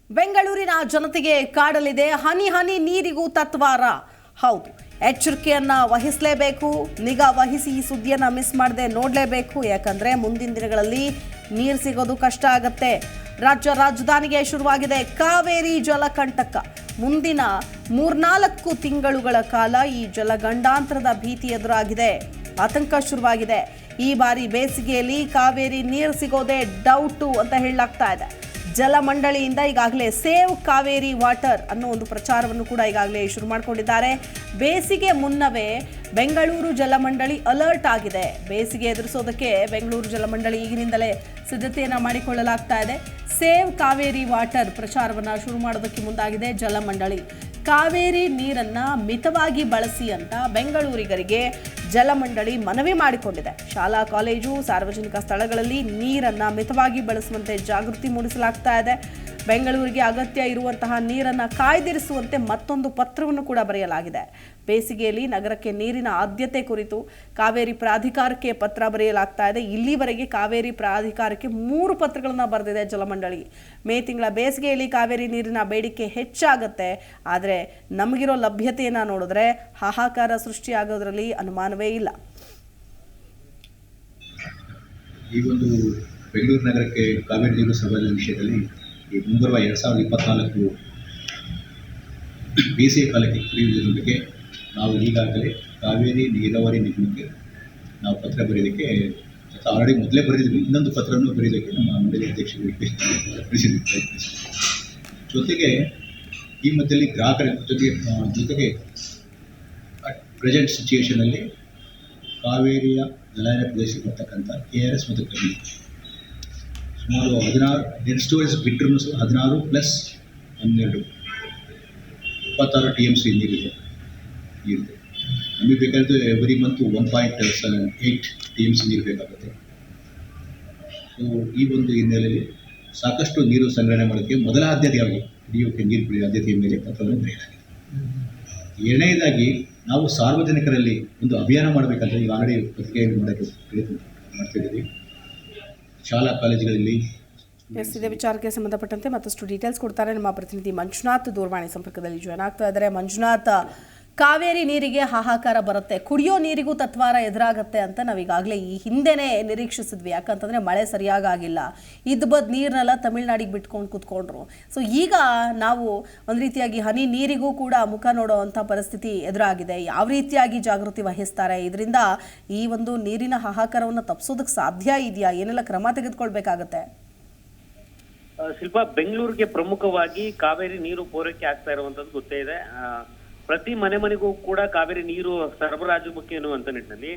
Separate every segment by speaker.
Speaker 1: ಬೆಂಗಳೂರಿನ ಜನತೆಗೆ ಕಾಡಲಿದೆ ಹನಿ ಹನಿ ನೀರಿಗೂ ತತ್ವಾರ. ಹೌದು, ಎಚ್ಚರಿಕೆಯನ್ನ ವಹಿಸಲೇಬೇಕು. ನಿಗಾ ವಹಿಸಿ ಈ ಸುದ್ದಿಯನ್ನ ಮಿಸ್ ಮಾಡದೆ ನೋಡಲೇಬೇಕು. ಯಾಕಂದ್ರೆ ಮುಂದಿನ ದಿನಗಳಲ್ಲಿ ನೀರು ಸಿಗೋದು ಕಷ್ಟ ಆಗುತ್ತೆ. ರಾಜ್ಯ ರಾಜಧಾನಿಗೆ ಶುರುವಾಗಿದೆ ಕಾವೇರಿ ಜಲಕಂಟಕ. ಮುಂದಿನ 3-4 ತಿಂಗಳುಗಳ ಕಾಲ ಈ ಜಲಗಂಡಾಂತರದ ಭೀತಿ ಎದುರಾಗಿದೆ. ಆತಂಕ ಶುರುವಾಗಿದೆ. ಈ ಬಾರಿ ಬೇಸಿಗೆಯಲ್ಲಿ ಕಾವೇರಿ ನೀರು ಸಿಗೋದೇ ಡೌಟು ಅಂತ ಹೇಳಲಾಗ್ತಾ ಇದೆ. ಜಲಮಂಡಳಿಯಿಂದ ಈಗಾಗಲೇ ಸೇವ್ ಕಾವೇರಿ ವಾಟರ್ ಅನ್ನೋ ಒಂದು ಪ್ರಚಾರವನ್ನು ಕೂಡ ಈಗಾಗಲೇ ಶುರು ಮಾಡಿಕೊಂಡಿದ್ದಾರೆ. ಬೇಸಿಗೆ ಮುನ್ನವೇ ಬೆಂಗಳೂರು ಜಲಮಂಡಳಿ ಅಲರ್ಟ್ ಆಗಿದೆ. ಬೇಸಿಗೆ ಎದುರಿಸೋದಕ್ಕೆ ಬೆಂಗಳೂರು ಜಲಮಂಡಳಿ ಈಗಿನಿಂದಲೇ ಸಿದ್ಧತೆಯನ್ನು ಮಾಡಿಕೊಳ್ಳಲಾಗ್ತಾ ಇದೆ. ಸೇವ್ ಕಾವೇರಿ ವಾಟರ್ ಪ್ರಚಾರವನ್ನು ಶುರು ಮಾಡೋದಕ್ಕೆ ಮುಂದಾಗಿದೆ ಜಲಮಂಡಳಿ. ಕಾವೇರಿ ನೀರನ್ನು ಮಿತವಾಗಿ ಬಳಸಿ ಅಂತ ಬೆಂಗಳೂರಿಗರಿಗೆ ಜಲಮಂಡಳಿ ಮನವಿ ಮಾಡಿಕೊಂಡಿದೆ. ಶಾಲಾ ಕಾಲೇಜು ಸಾರ್ವಜನಿಕ ಸ್ಥಳಗಳಲ್ಲಿ ನೀರನ್ನು ಮಿತವಾಗಿ ಬಳಸುವಂತೆ ಜಾಗೃತಿ ಮೂಡಿಸಲಾಗ್ತಾ ಇದೆ. ಬೆಂಗಳೂರಿಗೆ ಅಗತ್ಯ ಇರುವಂತಹ ನೀರನ್ನು ಕಾಯ್ದಿರಿಸುವಂತೆ ಮತ್ತೊಂದು ಪತ್ರವನ್ನು ಕೂಡ ಬರೆಯಲಾಗಿದೆ. ಬೇಸಿಗೆಯಲ್ಲಿ ನಗರಕ್ಕೆ ನೀರಿನ ಆದ್ಯತೆ ಕುರಿತು ಕಾವೇರಿ ಪ್ರಾಧಿಕಾರಕ್ಕೆ ಪತ್ರ ಬರೆಯಲಾಗ್ತಾ ಇದೆ. ಇಲ್ಲಿವರೆಗೆ ಕಾವೇರಿ ಪ್ರಾಧಿಕಾರಕ್ಕೆ 3 ಪತ್ರಗಳನ್ನು ಬರೆದಿದೆ ಜಲಮಂಡಳಿ. ಮೇ ತಿಂಗಳ ಬೇಸಿಗೆಯಲ್ಲಿ ಕಾವೇರಿ ನೀರಿನ ಬೇಡಿಕೆ ಹೆಚ್ಚಾಗುತ್ತೆ. ಆದರೆ ನಮಗಿರೋ ಲಭ್ಯತೆಯನ್ನು ನೋಡಿದ್ರೆ ಹಾಹಾಕಾರ ಸೃಷ್ಟಿಯಾಗೋದ್ರಲ್ಲಿ ಅನುಮಾನವೇ ಇಲ್ಲ.
Speaker 2: ಈ ಒಂದು ಬೆಂಗಳೂರು ನಗರಕ್ಕೆ ಕಾವೇರಿ ನೀರು ಸರಬರಾಜು ವಿಷಯದಲ್ಲಿ ಈ ಮುಂಬರುವ 2024 ಬೇಸಿಗೆ ಕಾಲಕ್ಕೆ ಕುಡಿಯುವುದರ ಬಗ್ಗೆ ನಾವು ಈಗಾಗಲೇ ಕಾವೇರಿ ನೀರಾವರಿ ನಿಗಮಕ್ಕೆ ನಾವು ಪತ್ರ ಬರೆಯೋದಕ್ಕೆ ಆಲ್ರೆಡಿ ಮೊದಲೇ ಬರೆದಿದ್ವಿ. ಇನ್ನೊಂದು ಪತ್ರವನ್ನು ಬರೆಯೋದಕ್ಕೆ ನಮ್ಮ ಮಂಡಳಿ ಅಧ್ಯಕ್ಷರಿಗೆ ತಿಳಿಸಿದ್ವಿ. ಜೊತೆಗೆ ಈ ಮಧ್ಯದಲ್ಲಿ ಗ್ರಾಹಕರ ಜೊತೆಗೆ ಪ್ರೆಸೆಂಟ್ ಸಿಚುಯೇಷನಲ್ಲಿ ಕಾವೇರಿಯ ಜಲಾನಯ ಪ್ರದೇಶಕ್ಕೆ ಬರ್ತಕ್ಕಂಥ KRS ಮತ್ತು ಕಬಿನಿ ಸುಮಾರು 16 ಸ್ಟೋರೇಜ್ ಬಿಟ್ಟರೂ 16 + 12 26 TMC ನೀರಿದೆ. ನಮಗೆ ಬೇಕಾದ್ರೆ ಎವ್ರಿ ಮಂತ್ 1.8 TMC ನೀರು ಬೇಕಾಗುತ್ತೆ. ಸೊ ಈ ಒಂದು ಹಿನ್ನೆಲೆಯಲ್ಲಿ ಸಾಕಷ್ಟು ನೀರು ಸಂಗ್ರಹಣೆ ಮಾಡೋಕ್ಕೆ ಮೊದಲ ಆದ್ಯತೆಯಾಗಿ ಕುಡಿಯೋಕ್ಕೆ ನೀರು ಕುಡಿಯೋ ಆದ್ಯತೆಯ ಮೇಲೆ ಪತ್ರವನ್ನು ಬರೆಯಲಾಗಿದೆ. ಎರಡನೇದಾಗಿ ನಾವು ಸಾರ್ವಜನಿಕರಲ್ಲಿ ಒಂದು ಅಭಿಯಾನ ಮಾಡಬೇಕಂತ ಈಗ ಆಲ್ರೆಡಿ ಪತ್ರಿಕೆಯಲ್ಲಿ ಮಾಡೋಕ್ಕೆ ಪ್ರಯತ್ನ ಮಾಡ್ತಿದ್ದೀವಿ. ಶಾಲಾ ಕಾಲೇಜುಗಳಲ್ಲಿ
Speaker 1: ಇದೇ ವಿಚಾರಕ್ಕೆ ಸಂಬಂಧಪಟ್ಟಂತೆ ಮತ್ತಷ್ಟು ಡೀಟೇಲ್ಸ್ ಕೊಡ್ತಾರೆ ನಮ್ಮ ಪ್ರತಿನಿಧಿ ಮಂಜುನಾಥ್. ದೂರವಾಣಿ ಸಂಪರ್ಕದಲ್ಲಿ ಜಾಯ್ನ್ ಆಗ್ತಾ ಇದ್ದಾರೆ. ಮಂಜುನಾಥ್, ಕಾವೇರಿ ನೀರಿಗೆ ಹಾಹಾಕಾರ ಬರುತ್ತೆ, ಕುಡಿಯೋ ನೀರಿಗೂ ತತ್ವಾರ ಎದುರಾಗುತ್ತೆ ಅಂತ ನಾವೀಗಾಗಲೇ ಈ ಹಿಂದೆನೇ ನಿರೀಕ್ಷಿಸಿದ್ವಿ. ಯಾಕಂತಂದರೆ ಮಳೆ ಸರಿಯಾಗಿಲ್ಲ, ಇದ್ಬದ್ ನೀರನ್ನೆಲ್ಲ ತಮಿಳ್ನಾಡಿಗೆ ಬಿಟ್ಕೊಂಡು ಕೂತ್ಕೊಂಡ್ರು. ಸೊ ಈಗ ನಾವು ಒಂದು ರೀತಿಯಾಗಿ ಹನಿ ನೀರಿಗೂ ಕೂಡ ಮುಖ ನೋಡೋವಂಥ ಪರಿಸ್ಥಿತಿ ಎದುರಾಗಿದೆ. ಯಾವ ರೀತಿಯಾಗಿ ಜಾಗೃತಿ ವಹಿಸ್ತಾರೆ, ಇದರಿಂದ ಈ ಒಂದು ನೀರಿನ ಹಾಹಾಕಾರವನ್ನು ತಪ್ಪಿಸೋದಕ್ಕೆ ಸಾಧ್ಯ ಇದೆಯಾ? ಏನೆಲ್ಲ ಕ್ರಮ ತೆಗೆದುಕೊಳ್ಬೇಕಾಗತ್ತೆ?
Speaker 3: ಶಿಲ್ಪ, ಬೆಂಗಳೂರಿಗೆ ಪ್ರಮುಖವಾಗಿ ಕಾವೇರಿ ನೀರು ಪೂರೈಕೆ ಆಗ್ತಾ ಇರುವಂತದ್ದು ಗೊತ್ತೇ ಇದೆ. ಪ್ರತಿ ಮನೆಗೂ ಕೂಡ ಕಾವೇರಿ ನೀರು ಸರಬರಾಜು ಮುಖ್ಯ ಎನ್ನುವಂತ ನಿಟ್ಟಿನಲ್ಲಿ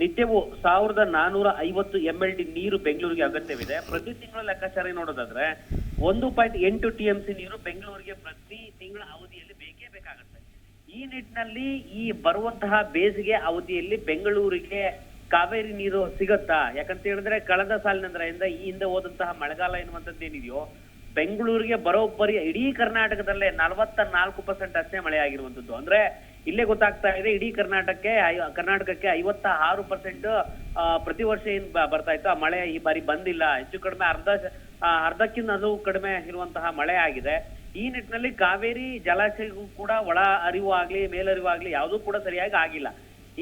Speaker 3: ನಿತ್ಯವೂ 1450 MLD ನೀರು ಬೆಂಗಳೂರಿಗೆ ಅಗತ್ಯವಿದೆ. ಪ್ರತಿ ತಿಂಗಳ ಲೆಕ್ಕಾಚಾರ ನೋಡೋದಾದ್ರೆ 1.8 TMC ನೀರು ಬೆಂಗಳೂರಿಗೆ ಪ್ರತಿ ತಿಂಗಳ ಅವಧಿಯಲ್ಲಿ ಬೇಕೇ ಬೇಕಾಗುತ್ತೆ. ಈ ನಿಟ್ಟಿನಲ್ಲಿ ಈ ಬರುವಂತಹ ಬೇಸಿಗೆ ಅವಧಿಯಲ್ಲಿ ಬೆಂಗಳೂರಿಗೆ ಕಾವೇರಿ ನೀರು ಸಿಗತ್ತಾ? ಯಾಕಂತ ಹೇಳಿದ್ರೆ ಕಳೆದ ಸಾಲಿನಿಂದ ಈ ಹಿಂದೆ ಹೋದಂತಹ ಮಳೆಗಾಲ ಎನ್ನುವಂಥದ್ದು ಏನಿದೆಯೋ ಬೆಂಗಳೂರಿಗೆ ಬರೋಬ್ಬರಿ ಇಡೀ ಕರ್ನಾಟಕದಲ್ಲೇ 44% ಅಷ್ಟೇ ಮಳೆ ಆಗಿರುವಂತದ್ದು. ಅಂದ್ರೆ ಇಲ್ಲೇ ಗೊತ್ತಾಗ್ತಾ ಇದೆ, ಇಡೀ ಕರ್ನಾಟಕಕ್ಕೆ 56% ಪ್ರತಿ ವರ್ಷ ಏನ್ ಬರ್ತಾ ಇತ್ತು ಆ ಮಳೆ ಈ ಬಾರಿ ಬಂದಿಲ್ಲ. ಹೆಚ್ಚು ಕಡಿಮೆ ಅರ್ಧಕ್ಕಿಂತ ಅದು ಕಡಿಮೆ ಇರುವಂತಹ ಮಳೆ ಆಗಿದೆ. ಈ ನಿಟ್ಟಿನಲ್ಲಿ ಕಾವೇರಿ ಜಲಾಶಯಕ್ಕೂ ಕೂಡ ಒಳ ಅರಿವು ಆಗ್ಲಿ ಮೇಲರಿವು ಆಗ್ಲಿ ಯಾವುದೂ ಕೂಡ ಸರಿಯಾಗಿ ಆಗಿಲ್ಲ.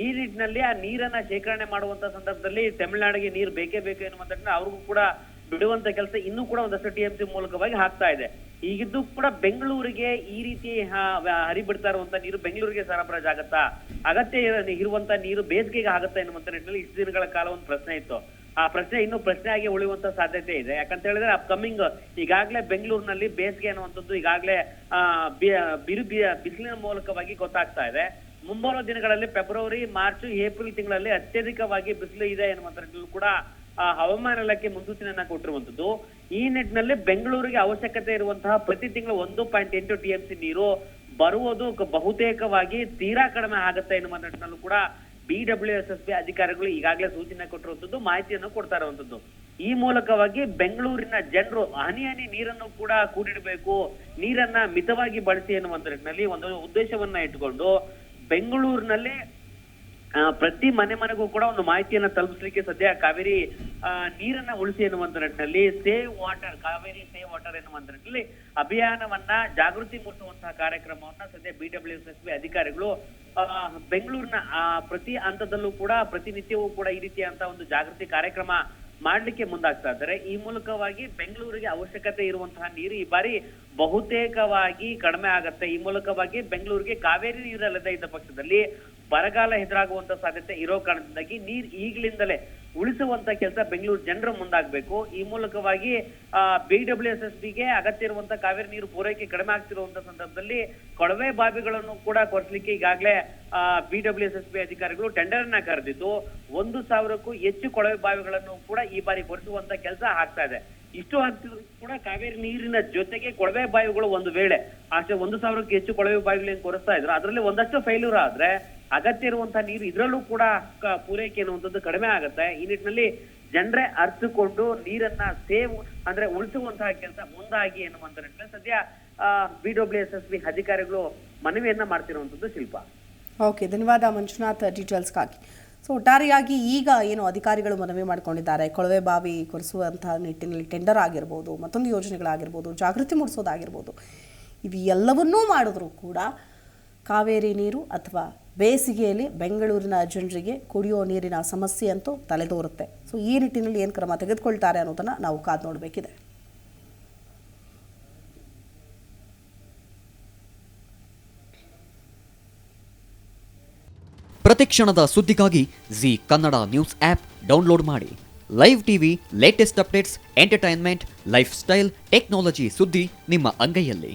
Speaker 3: ಈ ನಿಟ್ಟಿನಲ್ಲಿ ಆ ನೀರನ್ನ ಶೇಖರಣೆ ಮಾಡುವಂತ ಸಂದರ್ಭದಲ್ಲಿ ತಮಿಳುನಾಡಿಗೆ ನೀರು ಬೇಕೇ ಬೇಕು ಎನ್ನುವಂತ ಅವ್ರಿಗೂ ಕೂಡ ಬಿಡುವಂತ ಕೆಲಸ ಇನ್ನೂ ಕೂಡ ಒಂದಷ್ಟು TMC ಮೂಲಕವಾಗಿ ಆಗ್ತಾ ಇದೆ. ಈಗಿದ್ದು ಕೂಡ ಬೆಂಗಳೂರಿಗೆ ಈ ರೀತಿ ಹರಿಬಿಡ್ತಾ ಇರುವಂತ ನೀರು ಬೆಂಗಳೂರಿಗೆ ಸರಬರಾಜು ಆಗತ್ತಾ? ಅಗತ್ಯ ಇರುವಂತ ನೀರು ಬೇಸಿಗೆಗೆ ಆಗತ್ತಾ ಎನ್ನುವಂತ ನಿಟ್ಟಿನಲ್ಲಿ ಇಷ್ಟು ದಿನಗಳ ಕಾಲ ಒಂದು ಪ್ರಶ್ನೆ ಇತ್ತು. ಆ ಪ್ರಶ್ನೆ ಇನ್ನೂ ಪ್ರಶ್ನೆ ಆಗಿ ಉಳಿಯುವಂತ ಸಾಧ್ಯತೆ ಇದೆ. ಯಾಕಂತ ಹೇಳಿದ್ರೆ ಅಪ್ಕಮಿಂಗ್ ಈಗಾಗಲೇ ಬೆಂಗಳೂರಿನಲ್ಲಿ ಬೇಸಿಗೆ ಅನ್ನುವಂಥದ್ದು ಈಗಾಗಲೇ ಬಿಸಿಲಿನ ಮೂಲಕವಾಗಿ ಗೊತ್ತಾಗ್ತಾ ಇದೆ. ಮುಂಬರುವ ದಿನಗಳಲ್ಲಿ ಫೆಬ್ರವರಿ, ಮಾರ್ಚ್, ಏಪ್ರಿಲ್ ತಿಂಗಳಲ್ಲಿ ಅತ್ಯಧಿಕವಾಗಿ ಬಿಸಿಲು ಇದೆ ಎನ್ನುವಂಥದ್ದು ಕೂಡ ಹವಾಮಾನ ಇಲಾಖೆ ಮುನ್ಸೂಚನೆಯನ್ನ ಕೊಟ್ಟಿರುವಂತದ್ದು. ಈ ನಿಟ್ಟಿನಲ್ಲಿ ಬೆಂಗಳೂರಿಗೆ ಅವಶ್ಯಕತೆ ಇರುವಂತಹ ಪ್ರತಿ ತಿಂಗಳು 1.8 TMC ನೀರು ಬರುವುದು ಬಹುತೇಕವಾಗಿ ತೀರಾ ಕಡಿಮೆ ಆಗುತ್ತೆ ಎನ್ನುವ ನಿಟ್ಟಿನಲ್ಲೂ ಕೂಡ BWSSB ಅಧಿಕಾರಿಗಳು ಈಗಾಗಲೇ ಸೂಚನೆ ಕೊಟ್ಟಿರುವಂತದ್ದು, ಮಾಹಿತಿಯನ್ನು ಕೊಡ್ತಾ ಇರುವಂತದ್ದು. ಈ ಮೂಲಕವಾಗಿ ಬೆಂಗಳೂರಿನ ಜನರು ಹನಿ ಹನಿ ನೀರನ್ನು ಕೂಡ ಕೂಡಿಡಬೇಕು, ನೀರನ್ನ ಮಿತವಾಗಿ ಬಳಸಿ ಎನ್ನುವಂತ ನಿಟ್ಟಿನಲ್ಲಿ ಒಂದು ಉದ್ದೇಶವನ್ನ ಇಟ್ಟುಕೊಂಡು ಬೆಂಗಳೂರಿನಲ್ಲಿ ಪ್ರತಿ ಮನೆಗೂ ಕೂಡ ಒಂದು ಮಾಹಿತಿಯನ್ನ ತಲುಪಿಸಲಿಕ್ಕೆ ಸದ್ಯ ಕಾವೇರಿ ನೀರನ್ನ ಉಳಿಸಿ ಎನ್ನುವಂತ ನಿಟ್ಟಿನಲ್ಲಿ save water, Kaveri save water ಎನ್ನುವಂತ ನಿಟ್ಟಿನಲ್ಲಿ ಅಭಿಯಾನವನ್ನ ಜಾಗೃತಿ ಮೂಡಿಸುವಂತಹ ಕಾರ್ಯಕ್ರಮವನ್ನ ಸದ್ಯ BWSSB ಅಧಿಕಾರಿಗಳು ಬೆಂಗಳೂರಿನ ಪ್ರತಿ ಹಂತದಲ್ಲೂ ಕೂಡ ಪ್ರತಿನಿತ್ಯವೂ ಕೂಡ ಈ ರೀತಿಯಂತ ಒಂದು ಜಾಗೃತಿ ಕಾರ್ಯಕ್ರಮ ಮಾಡ್ಲಿಕ್ಕೆ ಮುಂದಾಗ್ತಾ ಇದ್ದಾರೆ. ಈ ಮೂಲಕವಾಗಿ ಬೆಂಗಳೂರಿಗೆ ಅವಶ್ಯಕತೆ ಇರುವಂತಹ ನೀರು ಈ ಬಾರಿ ಬಹುತೇಕವಾಗಿ ಕಡಿಮೆ ಆಗತ್ತೆ. ಈ ಮೂಲಕವಾಗಿ ಬೆಂಗಳೂರಿಗೆ ಕಾವೇರಿ ನೀರಲ್ಲದೆ ಇದ್ದ ಪಕ್ಷದಲ್ಲಿ ಬರಗಾಲ ಎದುರಾಗುವಂತ ಸಾಧ್ಯತೆ ಇರೋ ಕಾರಣದಿಂದಾಗಿ ನೀರ್ ಈಗಲಿಂದಲೇ ಉಳಿಸುವಂತ ಕೆಲಸ ಬೆಂಗಳೂರು ಜನರು ಮುಂದಾಗಬೇಕು. ಈ ಮೂಲಕವಾಗಿ BWSSBಗೆ ಅಗತ್ಯ ಇರುವಂತ ಕಾವೇರಿ ನೀರು ಪೂರೈಕೆ ಕಡಿಮೆ ಆಗ್ತಿರುವಂತ ಸಂದರ್ಭದಲ್ಲಿ ಕೊಳವೆ ಬಾವಿಗಳನ್ನು ಕೂಡ ಕೊರೆಸಲಿಕ್ಕೆ ಈಗಾಗಲೇ BWSSB ಅಧಿಕಾರಿಗಳು ಟೆಂಡರ್ ಅನ್ನ ಕರೆದಿದ್ದು 1,000ಕ್ಕೂ ಹೆಚ್ಚು ಕೊಳವೆ ಬಾವಿಗಳನ್ನು ಕೂಡ ಈ ಬಾರಿ ಕೊರೆಸುವಂತ ಕೆಲಸ ಆಗ್ತಾ ಇದೆ. ಇಷ್ಟು ಆಗ್ತಿದ್ರು ಕೂಡ ಕಾವೇರಿ ನೀರಿನ ಜೊತೆಗೆ ಕೊಳವೆ ಬಾವಿಗಳು ಒಂದು ವೇಳೆ ಅಷ್ಟೇ 1,000ಕ್ಕೂ ಹೆಚ್ಚು ಕೊಳವೆ ಬಾವಿಗಳೇನು ಕೊರೆಸ್ತಾ ಇದ್ರು ಅದರಲ್ಲಿ ಒಂದಷ್ಟು ಫೇಲ್ಯೂರ್ ಆದ್ರೆ ಅಗತ್ಯ ಇರುವಂತಹ ನೀರು ಇದರಲ್ಲೂ ಕೂಡ ಪೂರೈಕೆ ಅನ್ನುವಂಥದ್ದು ಕಡಿಮೆ ಆಗುತ್ತೆ. ಈ ನಿಟ್ಟಿನಲ್ಲಿ ಜನರೇ ಅರ್ಥಕೊಂಡು ನೀರನ್ನ ಸೇವ್ ಅಂದ್ರೆ ಉಳಿಸುವಂತಹ ಕೆಲಸ ಮುಂದಾಗಿ ಎನ್ನುವಂತ ನಿಟ್ಟಿನಲ್ಲಿ ಸದ್ಯ BWSSB ಅಧಿಕಾರಿಗಳು ಮನವಿಯನ್ನ ಮಾಡ್ತಿರುವಂತದ್ದು. ಶಿಲ್ಪ.
Speaker 1: ಓಕೆ, ಧನ್ಯವಾದ ಮಂಜುನಾಥ್ ಡೀಟೇಲ್ಸ್ಗಾಗಿ. ಸೊ ಒಟ್ಟಾರೆಯಾಗಿ ಈಗ ಏನು ಅಧಿಕಾರಿಗಳು ಮನವಿ ಮಾಡಿಕೊಂಡಿದ್ದಾರೆ, ಕೊಳವೆ ಬಾವಿ ಕೊರೆಸುವಂತಹ ನಿಟ್ಟಿನಲ್ಲಿ ಟೆಂಡರ್ ಆಗಿರ್ಬೋದು, ಮತ್ತೊಂದು ಯೋಜನೆಗಳಾಗಿರ್ಬೋದು, ಜಾಗೃತಿ ಮೂಡಿಸೋದಾಗಿರ್ಬೋದು, ಇವು ಎಲ್ಲವನ್ನೂ ಮಾಡಿದ್ರೂ ಕೂಡ ಕಾವೇರಿ ನೀರು ಅಥವಾ ಬೇಸಿಗೆಯಲ್ಲಿ ಬೆಂಗಳೂರಿನ ಜನರಿಗೆ ಕುಡಿಯೋ ನೀರಿನ ಸಮಸ್ಯೆ ಅಂತೂ ತಲೆದೋರುತ್ತೆ. ಸೊ ಈ ನಿಟ್ಟಿನಲ್ಲಿ ಏನು ಕ್ರಮ ತೆಗೆದುಕೊಳ್ತಾರೆ ಅನ್ನೋದನ್ನು ನಾವು ಕಾದು ನೋಡಬೇಕಿದೆ.
Speaker 4: ಪ್ರತಿಕ್ಷಣದ ಸುದ್ದಿಗಾಗಿ Zee Kannada news app download ಮಾಡಿ. Live TV, latest updates, entertainment, lifestyle, technology ಸುದ್ದಿ ನಿಮ್ಮ ಅಂಗೈಯಲ್ಲಿ.